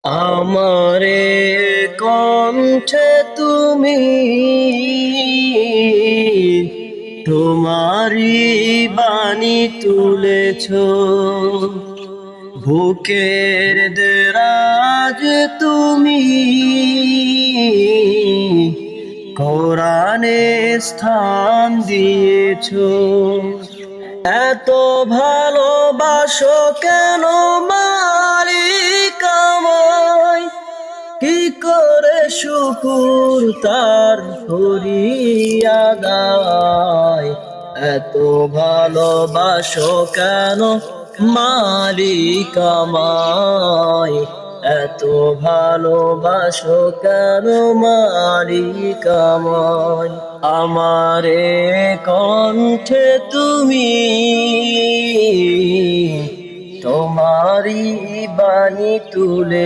আমারে কণ্ঠে তুমি তোমারি বাণী তুলেছ, বুকের দেরাজ তুমি কোরআনে স্থান দিয়েছ। এত ভালোবাসো কেন মালিক আমায়, কি করে শুকুর তার করি আদায়। এত ভালোবাসো কেন মালিক আমায়, এত ভালোবাসো কেন মালিক আমায়। আমারে কণ্ঠে তুমি তোমারি বাণী তুলে